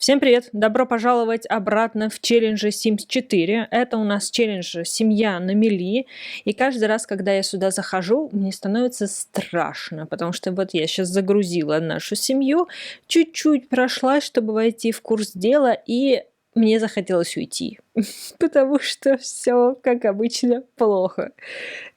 Всем привет! Добро пожаловать обратно в челлендже Sims 4. Это у нас челлендж «Семья на мели». И каждый раз, когда я сюда захожу, мне становится страшно, потому что вот я сейчас загрузила нашу семью, чуть-чуть прошлась, чтобы войти в курс дела, и мне захотелось уйти, потому что все, как обычно, плохо.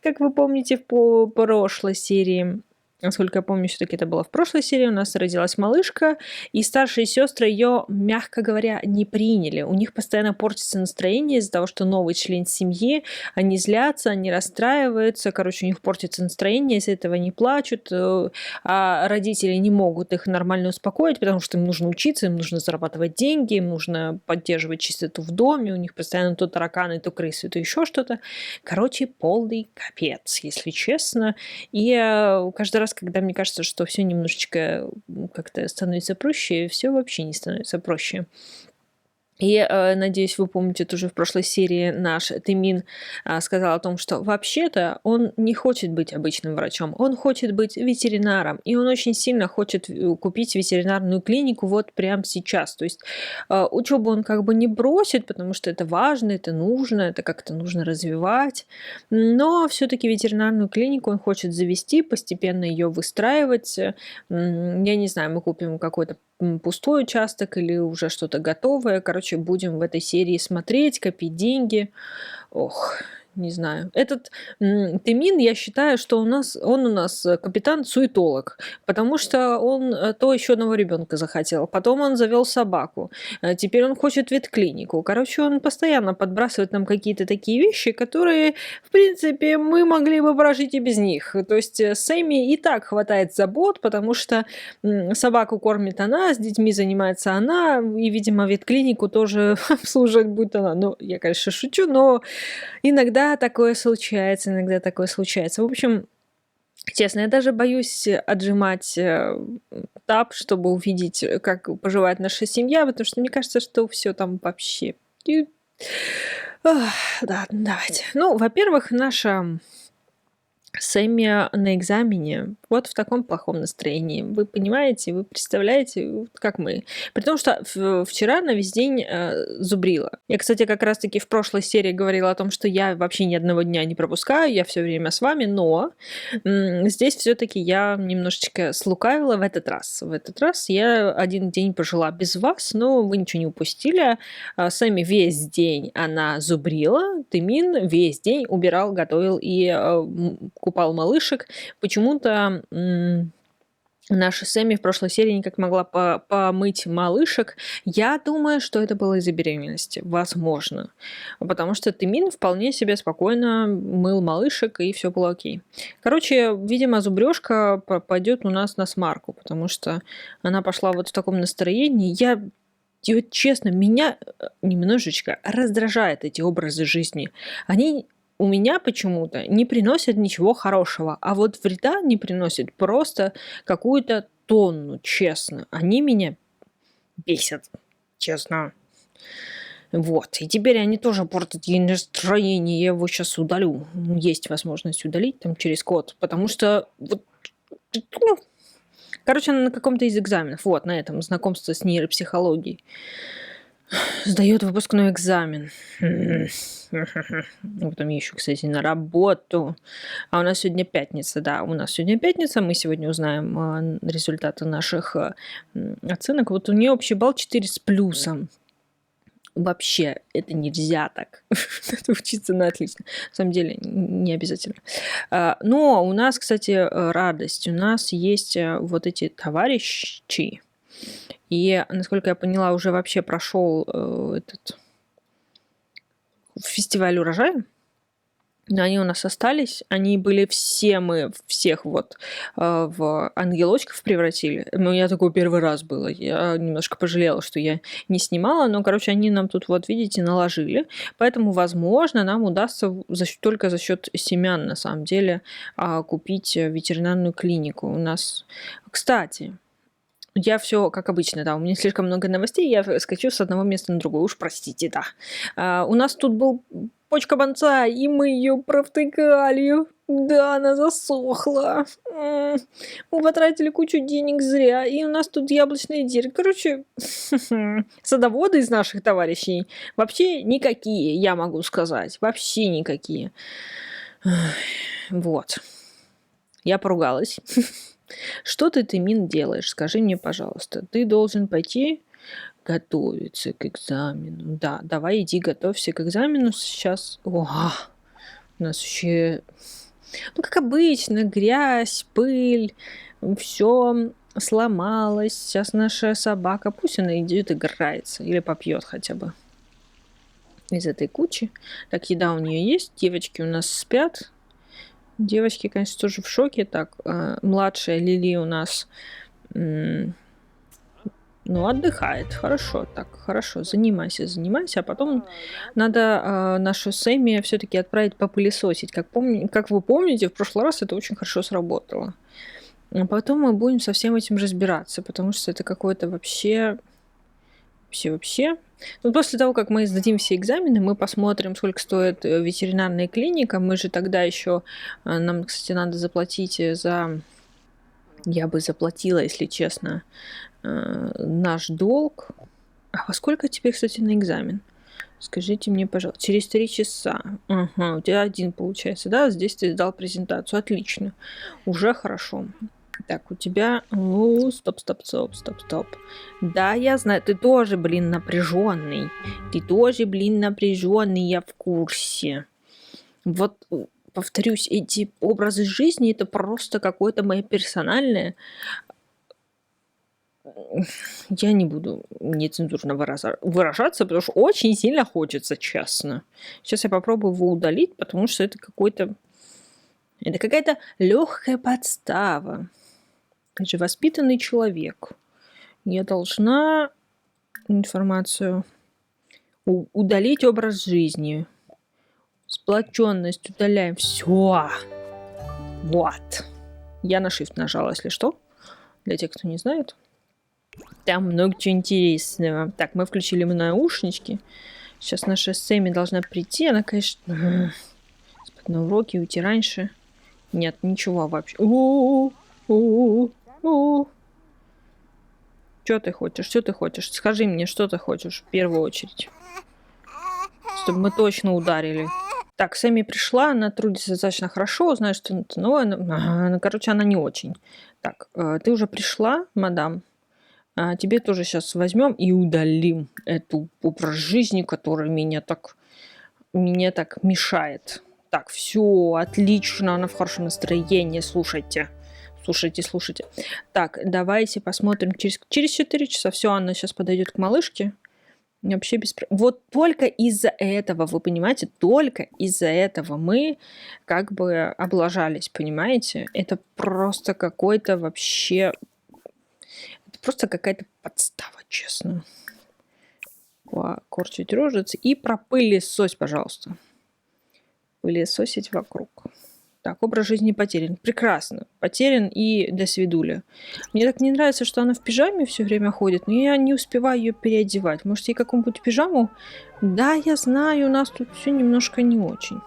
Как вы помните, по прошлой серии, насколько я помню, все-таки это было в прошлой серии, у нас родилась малышка, и старшие сестры ее, мягко говоря, не приняли. У них постоянно портится настроение из-за того, что новый член семьи, они злятся, они расстраиваются, короче, у них портится настроение, из-за этого они плачут, а родители не могут их нормально успокоить, потому что им нужно учиться, им нужно зарабатывать деньги, им нужно поддерживать чистоту в доме, у них постоянно то тараканы, то крысы, то еще что-то. Короче, полный капец, если честно. И каждый раз, когда мне кажется, что все немножечко как-то становится проще, все вообще не становится проще. И, надеюсь, вы помните, тоже в прошлой серии наш Тымин сказал о том, что вообще-то он не хочет быть обычным врачом, он хочет быть ветеринаром, и он очень сильно хочет купить ветеринарную клинику вот прямо сейчас. То есть учебу он как бы не бросит, потому что это важно, это нужно, это как-то нужно развивать, но все-таки ветеринарную клинику он хочет завести, постепенно ее выстраивать. Я не знаю, мы купим какой-то пустой участок или уже что-то готовое. Короче, будем в этой серии смотреть, копить деньги. Ох, не знаю. Этот Тымин, я считаю, что он у нас капитан-суетолог, потому что он то еще одного ребенка захотел. Потом он завел собаку. Теперь он хочет ветклинику. Короче, он постоянно подбрасывает нам какие-то такие вещи, которые, в принципе, мы могли бы прожить и без них. То есть Сэмми и так хватает забот, потому что собаку кормит она, с детьми занимается она, и, видимо, ветклинику тоже обслуживать будет она. Ну, я, конечно, шучу, но иногда такое случается, иногда такое случается. В общем, честно, я даже боюсь отжимать таб, чтобы увидеть, как поживает наша семья, потому что мне кажется, что все там вообще... Да, давайте. Ну, во-первых, наша Сэмми на экзамене вот в таком плохом настроении. Вы понимаете, вы представляете, вот как мы. При том, что вчера на весь день зубрила. Я, кстати, как раз-таки в прошлой серии говорила о том, что я вообще ни одного дня не пропускаю, я все время с вами, но здесь все-таки я немножечко слукавила в этот раз. В этот раз я один день пожила без вас, но вы ничего не упустили. Сэмми весь день она зубрила, Тымин весь день убирал, готовил и купал малышек. Почему-то наша Сэмми в прошлой серии никак могла помыть малышек. Я думаю, что это было из-за беременности. Возможно. Потому что Тымин вполне себе спокойно мыл малышек, и все было окей. Короче, видимо, зубрежка пойдет у нас на смарку, потому что она пошла вот в таком настроении. И вот честно, меня немножечко раздражают эти образы жизни. Они у меня почему-то не приносят ничего хорошего, а вот вреда не приносят просто какую-то тонну, честно. Они меня бесят, честно. Вот. И теперь они тоже портят ей настроение. Я его сейчас удалю. Есть возможность удалить там через код, потому что вот, ну, короче, она на каком-то из экзаменов. Вот, на этом знакомство с нейропсихологией. Сдает выпускной экзамен. Потом еще, кстати, на работу. А у нас сегодня пятница, да. У нас сегодня пятница. Мы сегодня узнаем результаты наших оценок. Вот у нее общий балл 4 с плюсом. Вообще, это нельзя так. Надо учиться на отлично. На самом деле, не обязательно. Но у нас, кстати, радость. У нас есть вот эти товарищи. И, насколько я поняла, уже вообще прошел этот фестиваль урожая. Но они у нас остались. Они были все, мы всех вот в ангелочков превратили. Ну, я такой первый раз было. Я немножко пожалела, что я не снимала. Но, короче, они нам тут, вот видите, наложили. Поэтому, возможно, нам удастся только за счет семян, на самом деле, купить ветеринарную клинику. У нас, кстати, Я все как обычно, да, у меня слишком много новостей, я скачу с одного места на другое, уж простите, да. У нас тут был почка бонсай, и мы ее провтыкали. Да, она засохла. Мы потратили кучу денег зря, и у нас тут яблочные дерево. Короче, садоводы из наших товарищей вообще никакие, я могу сказать. Вообще никакие. Вот. Я поругалась. Что ты, Мин, делаешь? Скажи мне, пожалуйста. Ты должен пойти готовиться к экзамену. Да, давай иди готовься к экзамену сейчас. О, у нас вообще, ну, как обычно, грязь, пыль, все сломалось. Сейчас наша собака, пусть она идет играется или попьет хотя бы из этой кучи. Так, еда у нее есть, девочки у нас спят. Девочки, конечно, тоже в шоке. Так, младшая Лили у нас, ну, отдыхает. Хорошо, так, хорошо, занимайся, а потом надо нашу Сэмми все-таки отправить попылесосить. Как вы помните, в прошлый раз это очень хорошо сработало. А потом мы будем со всем этим разбираться, потому что это какое-то вообще. Ну, после того, как мы сдадим все экзамены, мы посмотрим, сколько стоит ветеринарная клиника. Мы же тогда еще, нам, кстати, надо заплатить за... Я бы заплатила, если честно, наш долг. А во сколько тебе, кстати, на экзамен? Скажите мне, пожалуйста. Через 3 часа. Ага, у тебя 1 получается, да? Здесь ты сдал презентацию. Отлично. Уже хорошо. Так, у тебя... Стоп. Да, я знаю, ты тоже, напряженный. Я в курсе. Вот, повторюсь, эти образы жизни, это просто какое-то мое персональное. Я не буду нецензурно выражаться, потому что очень сильно хочется, честно. Сейчас я попробую его удалить, потому что это какой-то... Это какая-то легкая подстава. Я же воспитанный человек. Я должна информацию удалить образ жизни. Сплоченность удаляем. Все. Вот. Я на Shift нажала, если что. Для тех, кто не знает. Там много чего интересного. Так, мы включили наушнички. Сейчас наша Сэмми должна прийти. Она, конечно, спать на уроке, уйти раньше. Нет, ничего вообще. Что ты хочешь? Скажи мне, что ты хочешь в первую очередь. Чтобы мы точно ударили. Так, Сэмми пришла, она трудится достаточно хорошо, знаю, что это новое. Короче, она не очень. Так, ты уже пришла, мадам? Тебе тоже сейчас возьмем и удалим эту образ жизни, который меня так мешает. Так, все, отлично, она в хорошем настроении, слушайте. Так, давайте посмотрим через 4 часа. Все, Анна сейчас подойдет к малышке. Вообще Вот только из-за этого, вы понимаете, только из-за этого мы как бы облажались, понимаете? Это просто какой-то вообще... Это просто какая-то подстава, честно. Корчить рожицы и пропылесось, пожалуйста. Пылесосить вокруг. Так, образ жизни потерян. Прекрасно. Потерян и до свидули. Мне так не нравится, что она в пижаме все время ходит, но я не успеваю ее переодевать. Может, ей какую-нибудь пижаму? Да, я знаю, у нас тут все немножко не очень.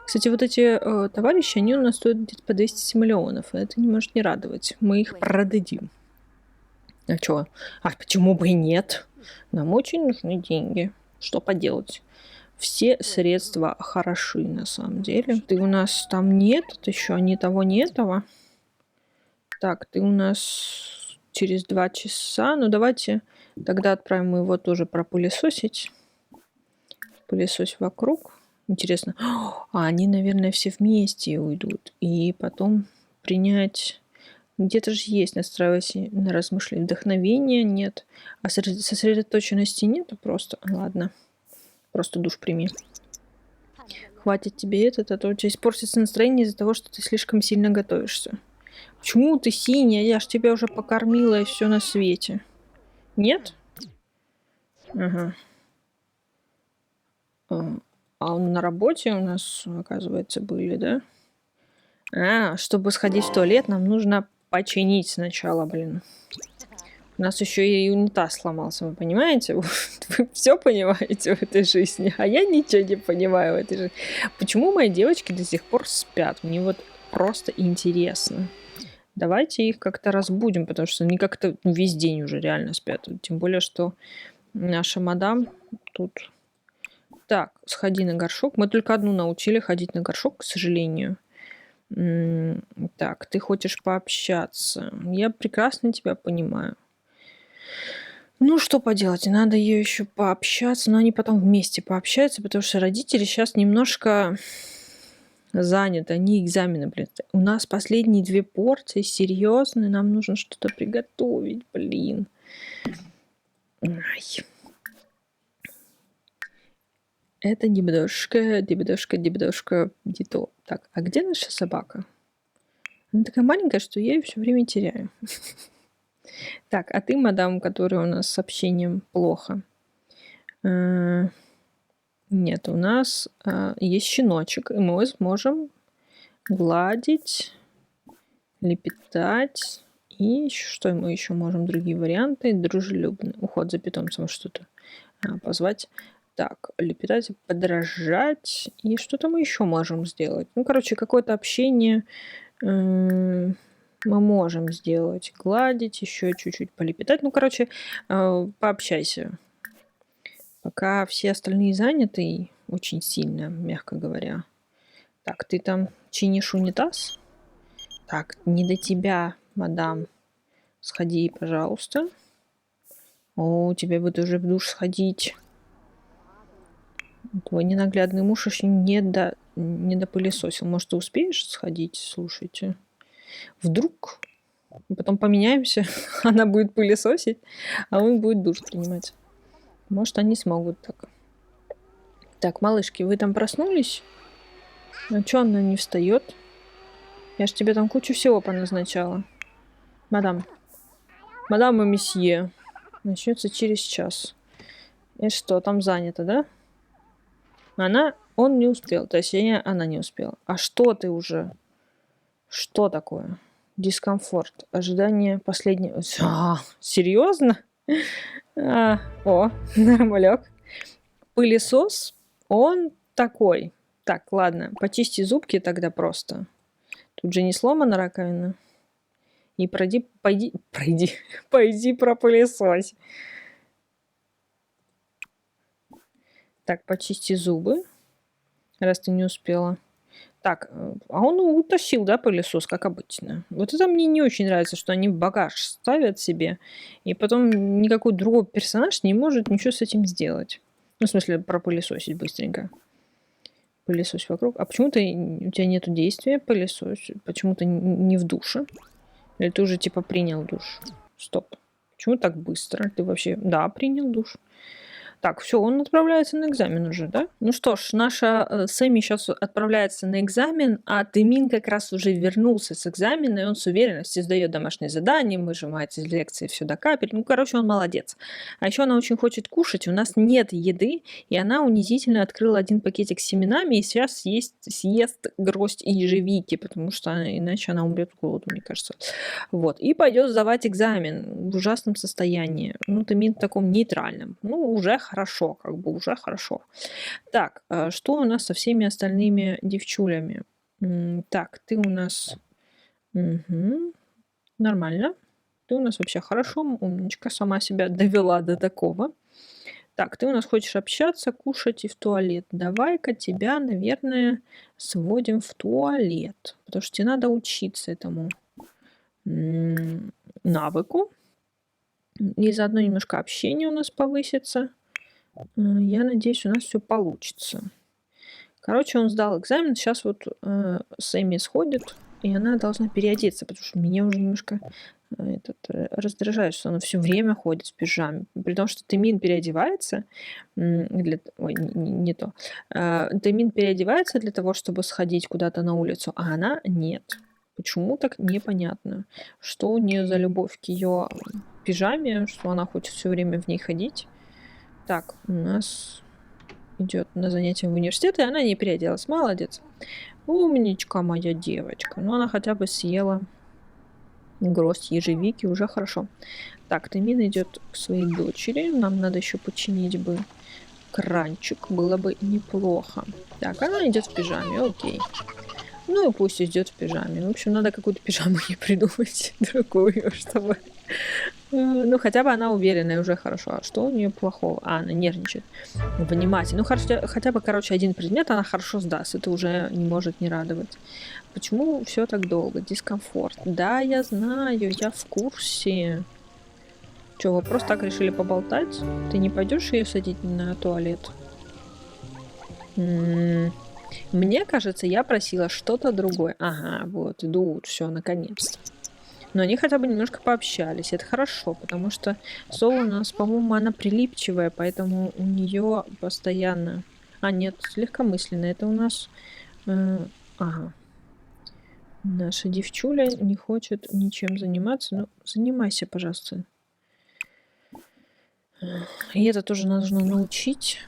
Кстати, вот эти товарищи, они у нас стоят где-то по 200 миллионов. И это не может не радовать. Мы их продадим. А что? А почему бы и нет? Нам очень нужны деньги. Что поделать? Все средства хороши, на самом деле. Ты у нас там нет, еще ни того, ни этого. Так, ты у нас через 2 часа. Ну, давайте тогда отправим его тоже пропылесосить. Пылесось вокруг. Интересно. Они, наверное, все вместе уйдут. И потом принять... Где-то же есть настраивайся на размышление. Вдохновения нет. А сосредоточенности нету просто. Ладно. Просто душ прими. Хватит тебе этот, а то у тебя испортится настроение из-за того, что ты слишком сильно готовишься. Почему ты синяя? Я ж тебя уже покормила и все на свете. Нет? Ага. А он на работе у нас, оказывается, были, да? Чтобы сходить в туалет, нам нужно починить сначала, блин. У нас еще и унитаз сломался, вы понимаете? Вы все понимаете в этой жизни, а я ничего не понимаю в этой жизни. Почему мои девочки до сих пор спят? Мне вот просто интересно. Давайте их как-то разбудим, потому что они как-то весь день уже реально спят. Тем более, что наша мадам тут... Так, сходи на горшок. Мы только одну научили ходить на горшок, к сожалению. Так, ты хочешь пообщаться. Я прекрасно тебя понимаю. Ну, что поделать, надо ее еще пообщаться, но они потом вместе пообщаются, потому что родители сейчас немножко заняты, они экзамены, блин. У нас последние 2 порции, серьезно, нам нужно что-то приготовить, блин. Ай. Это дебдошка, не то. Так, а где наша собака? Она такая маленькая, что я ее все время теряю. Так, а ты, мадам, которая у нас с общением плохо? Нет, у нас есть щеночек, и мы сможем гладить, лепетать. И что мы еще можем? Другие варианты. Дружелюбный. Уход за питомцем что-то позвать. Так, лепетать, подражать. И что-то мы еще можем сделать. Ну, короче, какое-то общение мы можем сделать. Гладить, еще чуть-чуть полепетать. Ну, короче, пообщайся. Пока все остальные заняты очень сильно, мягко говоря. Так, ты там чинишь унитаз? Так, не до тебя, мадам. Сходи, пожалуйста. О, тебе бы тоже в душ сходить. Твой ненаглядный муж еще не допылесосил. Может, ты успеешь сходить? Слушайте. Вдруг потом поменяемся, она будет пылесосить, а он будет душ принимать. Может, они смогут так. Так, малышки, вы там проснулись? А чё она не встает? Я ж тебе там кучу всего поназначала. Мадам. Мадам и месье. Начнется через час. И что, там занято, да? Он не успел. То есть она не успела. А что ты уже? Что такое? Дискомфорт. Ожидание последнего... Серьезно? Нормалек. Пылесос, он такой. Так, ладно, почисти зубки тогда просто. Тут же не сломана раковина. И пойди пропылесось. Так, почисти зубы, раз ты не успела. Так, а он утащил, да, пылесос, как обычно. Вот это мне не очень нравится, что они багаж ставят себе, и потом никакой другой персонаж не может ничего с этим сделать. Ну, в смысле, пропылесосить быстренько. Пылесось вокруг. А почему-то у тебя нету действия пылесось? Почему-то не в душе? Или ты уже типа принял душ? Стоп. Почему так быстро? Ты вообще... Да, принял душ. Так, все, он отправляется на экзамен уже, да? Ну что ж, наша Сэмми сейчас отправляется на экзамен, а Тымин как раз уже вернулся с экзамена, и он с уверенностью сдает домашние задания, выжимает из лекции все до капель. Ну, короче, он молодец. А еще она очень хочет кушать, у нас нет еды, и она унизительно открыла 1 пакетик с семенами и сейчас съест гроздь ежевики, потому что иначе она умрет с голоду, мне кажется. Вот. И пойдет сдавать экзамен в ужасном состоянии. Ну, Тымин в таком нейтральном. Ну, уже хорошо, как бы уже хорошо. Так, что у нас со всеми остальными девчулями? Так, ты у нас... Угу. Нормально. Ты у нас вообще хорошо, умничка, сама себя довела до такого. Так, ты у нас хочешь общаться, кушать и в туалет. Давай-ка тебя, наверное, сводим в туалет. Потому что тебе надо учиться этому навыку. И заодно немножко общения у нас повысится. Я надеюсь, у нас все получится. Короче, он сдал экзамен. Сейчас вот Сэмми сходит, и она должна переодеться, потому что меня уже немножко раздражает, что она все время ходит в пижаме. При том, что Тымин переодевается Ой, не то. Тымин переодевается для того, чтобы сходить куда-то на улицу, а она нет. Почему так, непонятно. Что у нее за любовь к ее пижаме, что она хочет все время в ней ходить. Так, у нас идет на занятия в университет, и она не переоделась. Молодец. Умничка моя девочка. Ну, она хотя бы съела гроздь ежевики, уже хорошо. Так, Тымин идет к своей дочери. Нам надо еще починить бы кранчик. Было бы неплохо. Так, она идет в пижаме, окей. Ну и пусть идет в пижаме. В общем, надо какую-то пижаму ей придумать другую, чтобы... Ну, хотя бы она уверенная, уже хорошо. А что у нее плохого? А, она нервничает. Внимательно. Ну, хотя бы, короче, один предмет она хорошо сдаст. Это уже не может не радовать. Почему все так долго? Дискомфорт. Да, я знаю, я в курсе. Че, вы просто так решили поболтать? Ты не пойдешь ее садить на туалет? Мне кажется, я просила что-то другое. Ага, вот, идут, все, наконец-то. Но они хотя бы немножко пообщались. Это хорошо, потому что Соло у нас, по-моему, она прилипчивая, поэтому у нее постоянно... А, нет, легкомысленная. Это у нас... Ага. Наша девчуля не хочет ничем заниматься. Ну, занимайся, пожалуйста. И это тоже нужно научить.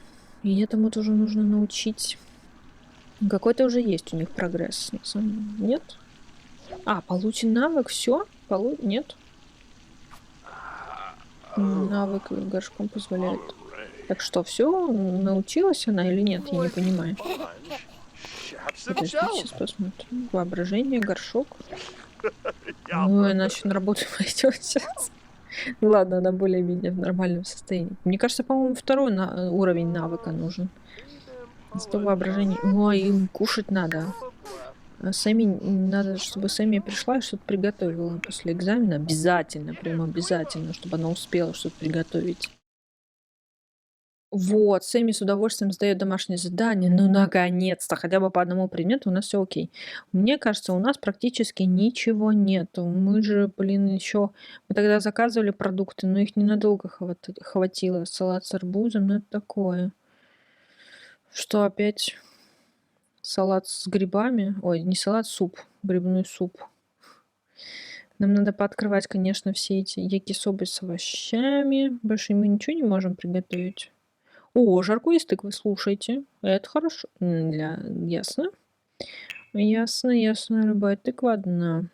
И этому тоже нужно научить. Какой-то уже есть у них прогресс. Нет? А, получен навык, все? Нет? Навык горшком позволяет. Так что, все? Научилась она или нет? Я не понимаю. Подождите, сейчас посмотрим. Воображение, горшок. Ну, иначе на работу пойдет сейчас. Ладно, она более-менее в нормальном состоянии. Мне кажется, по-моему, второй уровень навыка нужен. 100 воображений. Ой, им кушать надо. А Сэмми, надо, чтобы Сэмми пришла и что-то приготовила после экзамена. Обязательно, прям обязательно, чтобы она успела что-то приготовить. Вот, Сэмми с удовольствием сдает домашнее задание. Ну, наконец-то, хотя бы по одному предмету у нас все окей. Мне кажется, у нас практически ничего нету. Мы же, блин, еще... Мы тогда заказывали продукты, но их ненадолго хватило. Салат с арбузом, ну это такое. Что опять? Салат с грибами. Ой, не салат, суп. Грибной суп. Нам надо пооткрывать, конечно, все эти якисобы с овощами. Больше мы ничего не можем приготовить. О, жарку из тыквы, слушайте. Это хорошо. Ясно. Ясно. Любая тыква одна.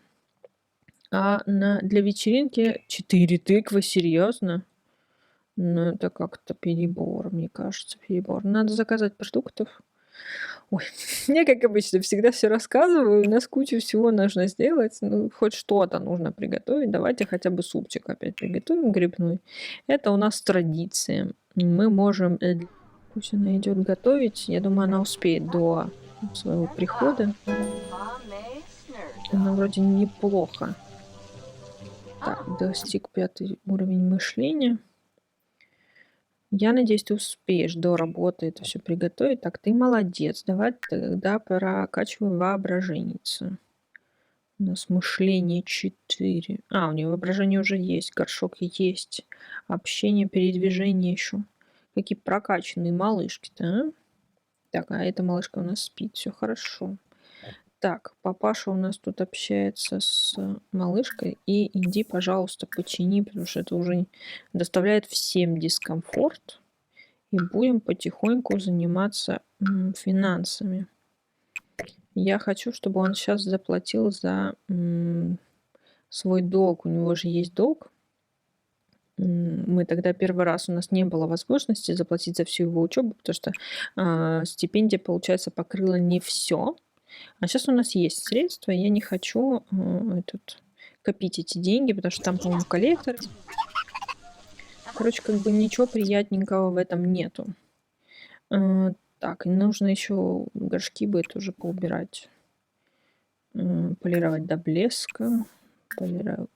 А для вечеринки 4 тыквы? Серьезно? Ну, это как-то перебор, мне кажется, перебор. Надо заказать продуктов. Ой, я, как обычно, всегда все рассказываю. У нас кучу всего нужно сделать. Ну, хоть что-то нужно приготовить. Давайте хотя бы супчик опять приготовим грибной. Это у нас традиция. Мы можем... Пусть она идет готовить. Я думаю, она успеет до своего прихода. Она вроде неплохо. Так, достиг 5 уровень мышления. Я надеюсь, ты успеешь до работы это все приготовить. Так, ты молодец. Давай тогда прокачиваем воображенницу. У нас мышление 4. А, у нее воображение уже есть. Горшок есть. Общение, передвижение еще. Какие прокачанные малышки-то, а? Так, а эта малышка у нас спит. Все хорошо. Так, папаша у нас тут общается с малышкой. И иди, пожалуйста, почини, потому что это уже доставляет всем дискомфорт. И будем потихоньку заниматься финансами. Я хочу, чтобы он сейчас заплатил за свой долг. У него же есть долг. Мы тогда первый раз, у нас не было возможности заплатить за всю его учебу, потому что стипендия, получается, покрыла не все. А сейчас у нас есть средства, я не хочу копить эти деньги, потому что там, по-моему, коллектор. Короче, как бы ничего приятненького в этом нету. Так, и нужно еще горшки бы тоже поубирать. Полировать до блеска.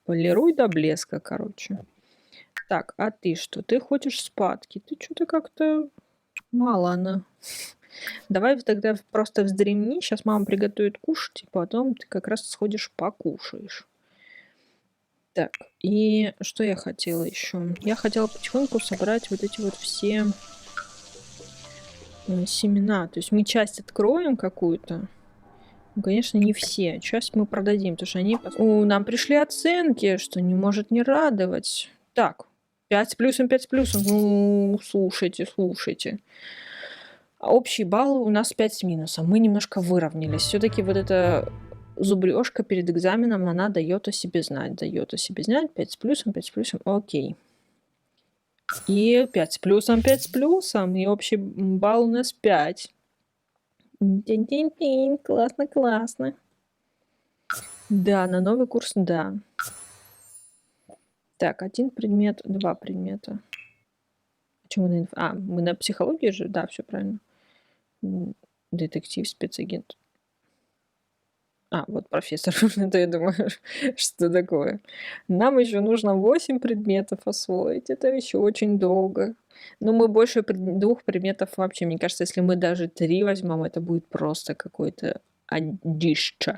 Полируй до блеска, короче. Так, а ты что? Ты хочешь спадки? Ты что-то как-то мало она. Давай тогда просто вздремни. Сейчас мама приготовит кушать, и потом ты как раз сходишь покушаешь. Так, и что я хотела еще? Я хотела потихоньку собрать вот эти вот все семена. То есть мы часть откроем какую-то. Ну, конечно, не все. Часть мы продадим, потому что они... нам пришли оценки, что не может не радовать. Так, 5 с плюсом, 5 с плюсом. Ну, слушайте. А общий балл у нас 5 с минусом. Мы немножко выровнялись. Все-таки вот это зубрежка перед экзаменом, она дает о себе знать. Дает о себе знать. 5 с плюсом, 5 с плюсом. Окей. И 5 с плюсом, 5 с плюсом. И общий балл у нас 5. Тин-тин-тин. Классно, классно. Да, на новый курс, да. Так, 1 предмет, 2 предмета. Почему мы на психологии же? Да, все правильно. Детектив, спецагент. Вот профессор. Это я думаю, что такое. Нам еще нужно 8 предметов освоить. Это еще очень долго. Но мы больше 2 предметов вообще. Мне кажется, если мы даже 3 возьмем, это будет просто какой-то одишча.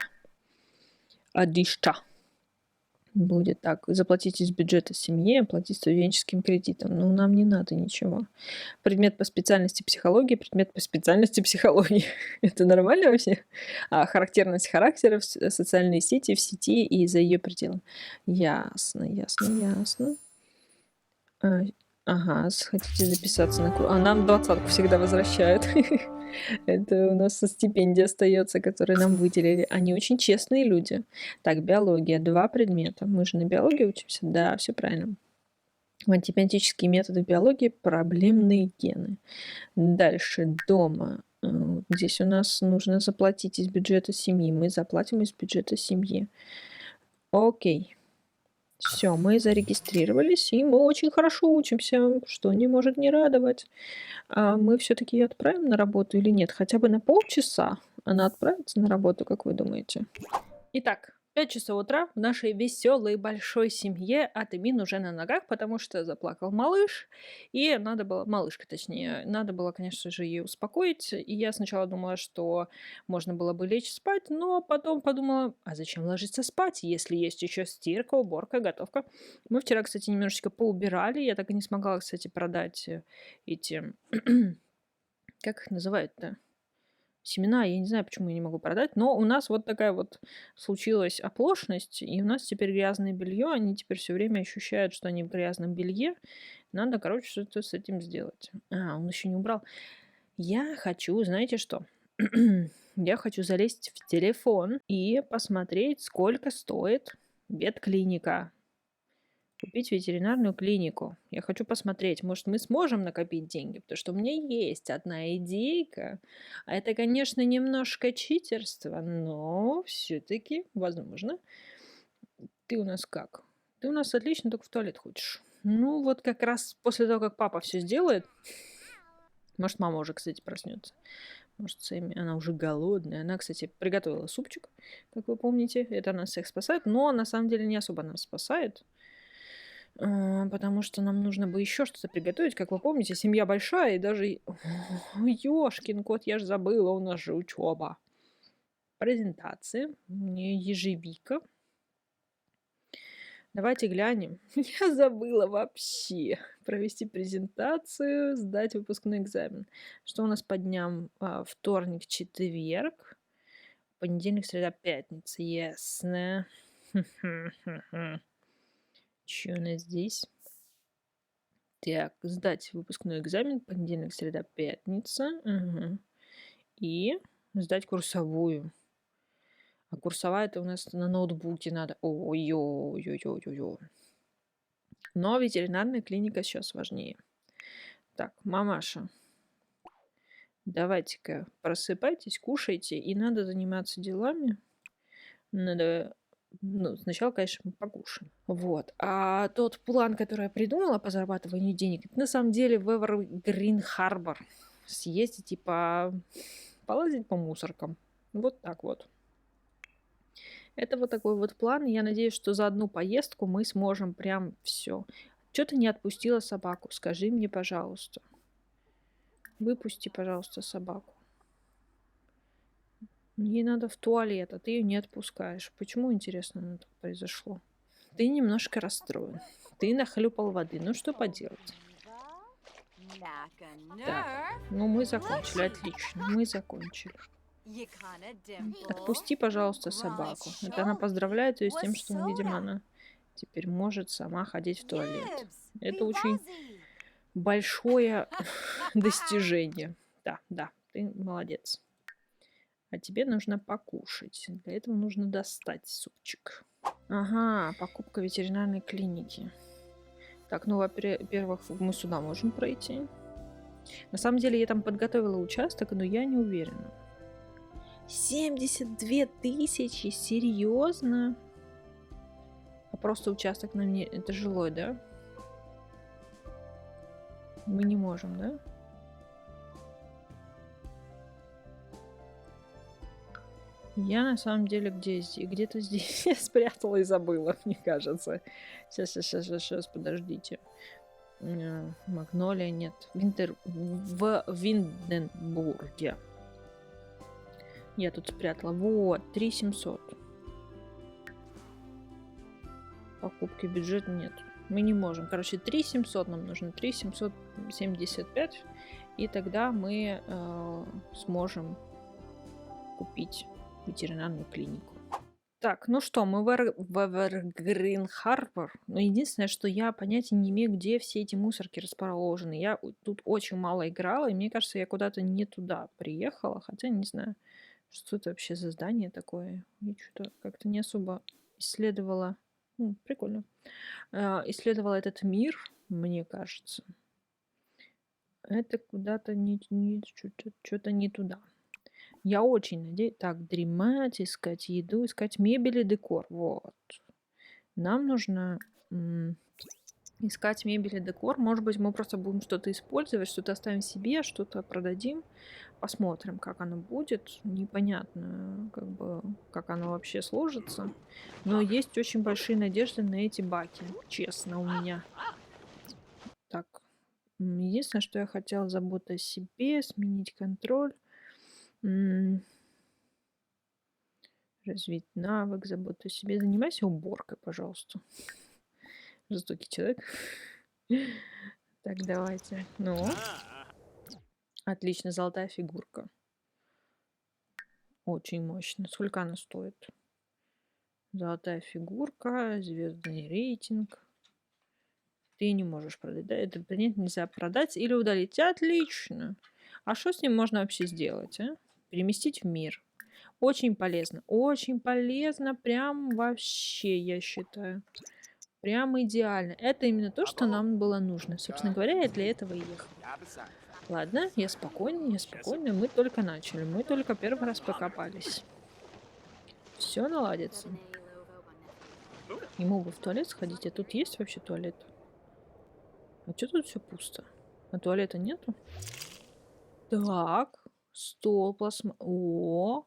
Будет так. Заплатить из бюджета семье, оплатить студенческим кредитом. Ну, нам не надо ничего. Предмет по специальности психологии, предмет по специальности психологии. Это нормально вообще? Характерность характера, социальные сети, в сети и за ее пределом. Ясно. Ага, хотите записаться на курс. Нам 20-ку всегда возвращают. Это у нас со стипендии остается, которые нам выделили. Они очень честные люди. Так, биология, 2 предмета. Мы же на биологии учимся? Да, все правильно. Математические методы биологии, проблемные гены. Дальше, дома. Здесь у нас нужно заплатить из бюджета семьи. Мы заплатим из бюджета семьи. Окей. Все, мы зарегистрировались, и мы очень хорошо учимся, что не может не радовать. Мы все-таки ее отправим на работу или нет? Хотя бы на полчаса она отправится на работу, как вы думаете? Итак, 5 часов утра в нашей веселой большой семье, а Тымин уже на ногах, потому что заплакал малыш, и малышка точнее, надо было, конечно же, ее успокоить. И я сначала думала, что можно было бы лечь спать, но потом подумала, а зачем ложиться спать, если есть еще стирка, уборка, готовка. Мы вчера, кстати, немножечко поубирали, я так и не смогла, кстати, продать эти, как их называют-то? Семена, я не знаю, почему я не могу продать, но у нас вот такая вот случилась оплошность, и у нас теперь грязное белье, они теперь все время ощущают, что они в грязном белье. Надо, короче, что-то с этим сделать. Он еще не убрал. Я хочу, знаете что? Я хочу залезть в телефон и посмотреть, сколько стоит ветклиника. Купить ветеринарную клинику. Я хочу посмотреть, может, мы сможем накопить деньги, потому что у меня есть одна идейка. Это, конечно, немножко читерство, но все-таки возможно. Ты у нас как? Ты у нас отлично, только в туалет хочешь. Ну, вот как раз после того, как папа все сделает, может, мама уже, кстати, проснется. Может, Сэмми, она уже голодная. Она, кстати, приготовила супчик, как вы помните. Это нас всех спасает, но на самом деле не особо нас спасает. Потому что нам нужно бы еще что-то приготовить. Как вы помните, семья большая, и даже... Ёшкин кот, я же забыла, у нас же учеба. Презентации. Ежевика. Давайте глянем. Я забыла вообще провести презентацию, сдать выпускной экзамен. Что у нас по дням? Вторник, четверг. Понедельник, среда, пятница. Ясно. Что у нас здесь? Так, сдать выпускной экзамен, понедельник, среда, пятница. Угу. И сдать курсовую. А курсовая это у нас на ноутбуке надо. Ой-ой-ой-ой-ой-ой. Но ветеринарная клиника сейчас важнее. Так, мамаша, давайте-ка просыпайтесь, кушайте, и надо заниматься делами. Надо... сначала, конечно, мы покушаем. Вот. А тот план, который я придумала по зарабатыванию денег, это на самом деле в Evergreen Harbor. Съездить и полазить по мусоркам. Вот так вот. Это вот такой вот план. Я надеюсь, что за одну поездку мы сможем прям все. Чё ты не отпустила собаку? Скажи мне, пожалуйста. Выпусти, пожалуйста, собаку. Ей надо в туалет, а ты ее не отпускаешь. Почему, интересно, это произошло? Ты немножко расстроен. Ты нахлюпал воды. Ну, что поделать? Так, мы закончили. Отлично, мы закончили. Отпусти, пожалуйста, собаку. Это она поздравляет ее с тем, что, видимо, она теперь может сама ходить в туалет. Это очень большое достижение. Да, ты молодец. А тебе нужно покушать. Для этого нужно достать супчик. Ага, покупка ветеринарной клиники. Так, ну, во-первых, мы сюда можем пройти. На самом деле, я там подготовила участок, но я не уверена. 72 тысячи? Серьезно? А просто участок нам не... Это жилой, да? Мы не можем, да? Я на самом деле где-то здесь я спрятала и забыла, мне кажется. Сейчас, подождите. Магнолия нет. В Винденбурге. Я тут спрятала. Вот, 3700. Покупки бюджет нет. Мы не можем. Короче, 3700 нам нужно. 3775. И тогда мы сможем купить ветеринарную клинику. Так, ну что, мы в Эвергрин Харбор. Но единственное, что я понятия не имею, где все эти мусорки расположены. Я тут очень мало играла, и мне кажется, я куда-то не туда приехала. Хотя не знаю, что это вообще за здание такое. Я что-то как-то не особо исследовала. Прикольно. Исследовала этот мир, мне кажется. Это куда-то что-то не туда. Я очень надеюсь... Так, дремать, искать еду, искать мебель и декор. Вот. Нам нужно искать мебель и декор. Может быть, мы просто будем что-то использовать, что-то оставим себе, что-то продадим. Посмотрим, как оно будет. Непонятно, как оно вообще сложится. Но есть очень большие надежды на эти баки. Честно, у меня. Так. Единственное, что я хотела, забота о себе, сменить контроль. Развить навык, заботу о себе. Занимайся уборкой, пожалуйста. Жестокий человек. Так, давайте. Ну. Отлично, золотая фигурка. Очень мощно. Сколько она стоит? Золотая фигурка, звездный рейтинг. Ты не можешь продать, да? Это предмет нельзя продать или удалить. Отлично. А что с ним можно вообще сделать, а? Переместить в мир. Очень полезно. Очень полезно. Прям вообще, я считаю. Прям идеально. Это именно то, что нам было нужно. Собственно говоря, я для этого и ехала. Ладно, я спокойна. Мы только начали. Мы только первый раз покопались. Все наладится. Ему бы в туалет сходить. А тут есть вообще туалет? А что тут все пусто? А туалета нету? Так. Стол пластмасс. О,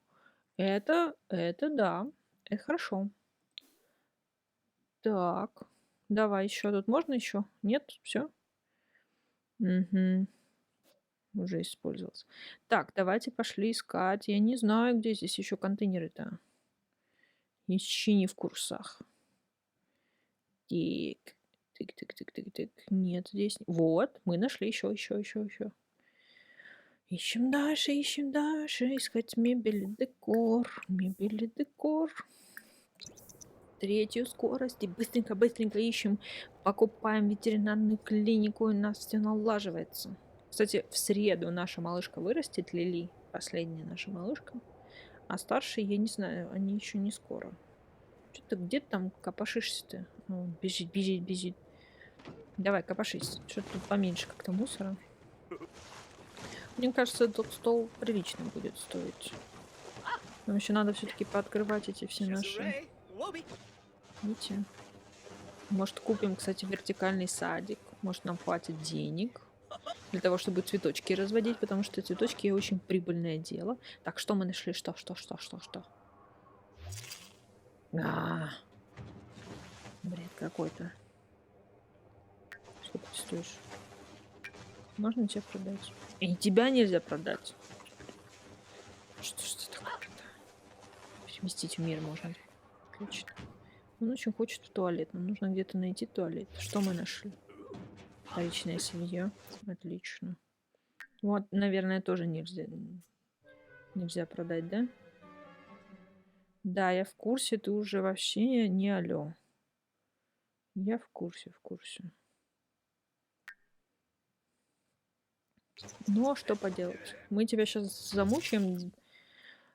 это да. Это хорошо. Так. Давай еще. Тут можно еще? Нет? Все? Угу. Уже использовался. Так, давайте пошли искать. Я не знаю, где здесь еще контейнеры-то. Ищи не в курсах. Тик. Тик. Нет, здесь... Вот, мы нашли еще. Ищем дальше. Искать мебель и декор. Третью скорость. И быстренько ищем. Покупаем ветеринарную клинику, и у нас все налаживается. Кстати, в среду наша малышка вырастет, Лили. Последняя наша малышка. А старшие, я не знаю, они еще не скоро. Что-то где ты там копошишься-то? Бежит. Давай, копошись. Что-то тут поменьше как-то мусора. Мне кажется, этот стол прилично будет стоить. Нам еще надо все-таки пооткрывать эти все наши... Видите? Может, купим, кстати, вертикальный садик. Может, нам хватит денег для того, чтобы цветочки разводить, потому что цветочки очень прибыльное дело. Так, что мы нашли? Что? Бред какой-то. Сколько ты стоишь? Можно тебя продать? И тебя нельзя продать. Что такое-то? Переместить в мир можно. Отлично. Он очень хочет в туалет. Нам нужно где-то найти туалет. Что мы нашли? Вторичное сырье. Отлично. Вот, наверное, тоже нельзя продать, да? Да, я в курсе. Ты уже вообще не алё. Я в курсе. Ну, а что поделать? Мы тебя сейчас замучаем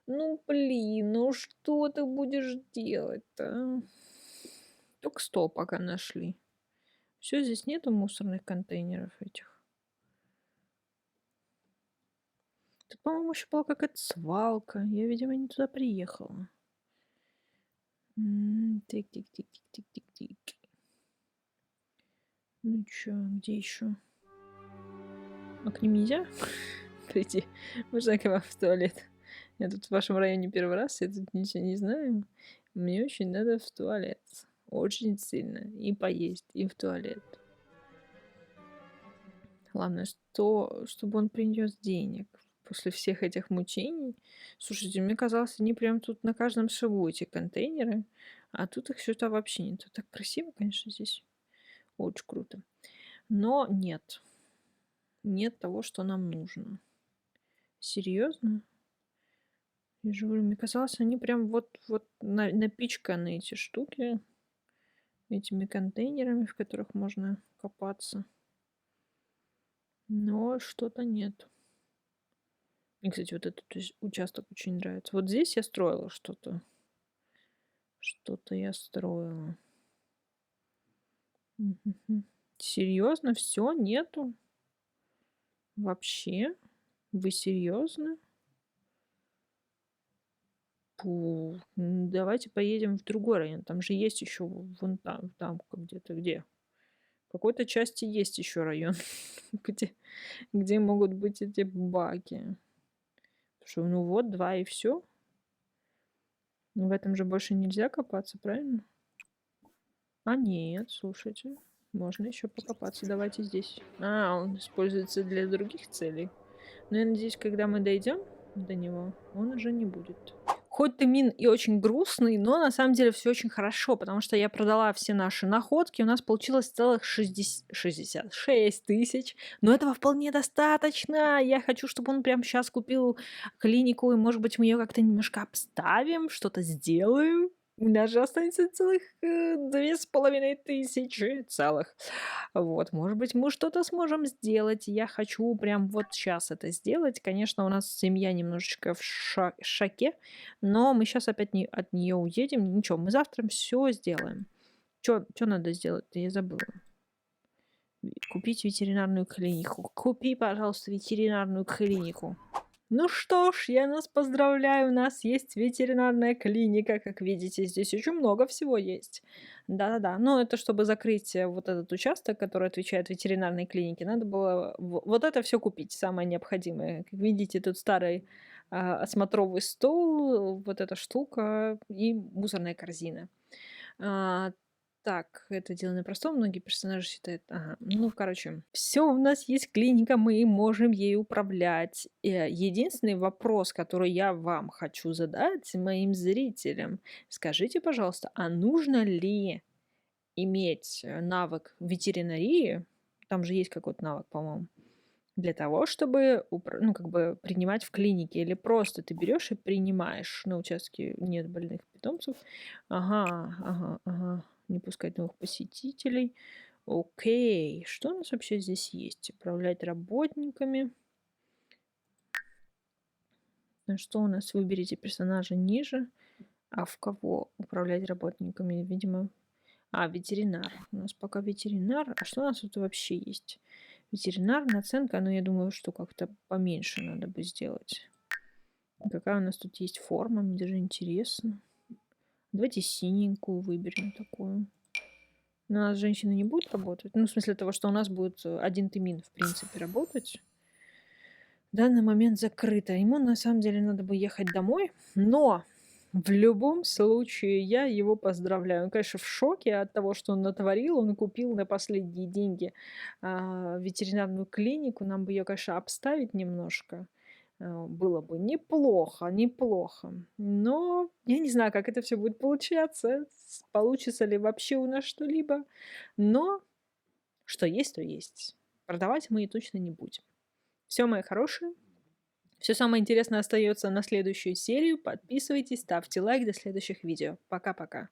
Ну, блин, ну что ты будешь делать-то, а? Только стол пока нашли. Все, здесь нету мусорных контейнеров этих. Тут, по-моему, еще была какая-то свалка. Я, видимо, не туда приехала. Тик-тик-тик-тик-тик-тик-тик. Ну чё, где еще? А к ним нельзя прийти? Можно к вам в туалет? Я тут в вашем районе первый раз, я тут ничего не знаю. Мне очень надо в туалет. Очень сильно. И поесть, и в туалет. Главное, чтобы он принес денег после всех этих мучений. Слушайте, мне казалось, они прям тут на каждом шагу, эти контейнеры. А тут их что-то вообще нет. Так красиво, конечно, здесь. Очень круто. Но нет. Нет того, что нам нужно. Серьезно? Я же говорю, мне казалось, они прям вот напичканы эти штуки этими контейнерами, в которых можно копаться. Но что-то нет. И, кстати, вот этот участок очень нравится. Вот здесь я строила что-то. Что-то я строила. Серьезно? Все? Нету? Вообще? Вы серьезно? Давайте поедем в другой район. Там же есть еще вон там где-то, где? В какой-то части есть еще район, где могут быть эти баги. Потому что, ну вот, 2 и все. В этом же больше нельзя копаться, правильно? А нет, слушайте. Можно еще покопаться. Давайте здесь. Он используется для других целей. Но я надеюсь, когда мы дойдем до него, он уже не будет. Хоть ты мин и очень грустный, но на самом деле все очень хорошо, потому что я продала все наши находки, у нас получилось целых 66 тысяч, но этого вполне достаточно. Я хочу, чтобы он прямо сейчас купил клинику, и, может быть, мы ее как-то немножко обставим, что-то сделаем. У нас же останется целых 2500 целых. Вот, может быть, мы что-то сможем сделать. Я хочу прям вот сейчас это сделать. Конечно, у нас семья немножечко в шоке, но мы сейчас опять от нее уедем. Ничего, мы завтра все сделаем. Что надо сделать-то? Я забыла. Купить ветеринарную клинику. Купи, пожалуйста, ветеринарную клинику. Ну что ж, я нас поздравляю, у нас есть ветеринарная клиника, как видите, здесь очень много всего есть. Да-да-да, но это чтобы закрыть вот этот участок, который отвечает ветеринарной клинике, надо было вот это все купить, самое необходимое. Как видите, тут старый осмотровый стол, вот эта штука и мусорная корзина. А, так, это дело непросто, многие персонажи считают. Ага, ну, короче, все, у нас есть клиника, мы можем ей управлять. Единственный вопрос, который я вам хочу задать, моим зрителям, скажите, пожалуйста, а нужно ли иметь навык ветеринарии, там же есть какой-то навык, по-моему, для того, чтобы ну, как бы принимать в клинике, или просто ты берешь и принимаешь, на участке нет больных питомцев. Ага. Не пускать новых посетителей. Окей. Что у нас вообще здесь есть? Управлять работниками. Что у нас? Выберите персонажа ниже. А в кого управлять работниками? Видимо... ветеринар. У нас пока ветеринар. А что у нас тут вообще есть? Ветеринарная оценка, но я думаю, что как-то поменьше надо бы сделать. Какая у нас тут есть форма? Мне даже интересно. Давайте синенькую выберем такую. У нас женщины не будут работать. Ну, в смысле того, что у нас будет один тымин, в принципе, работать. В данный момент закрыто. Ему, на самом деле, надо бы ехать домой. Но в любом случае я его поздравляю. Он, конечно, в шоке от того, что он натворил. Он купил на последние деньги ветеринарную клинику. Нам бы ее, конечно, обставить немножко. Было бы неплохо. Но я не знаю, как это все будет получаться. Получится ли вообще у нас что-либо. Но что есть, то есть. Продавать мы и точно не будем. Все, мои хорошие. Все самое интересное остается на следующую серию. Подписывайтесь, ставьте лайк. До следующих видео. Пока-пока.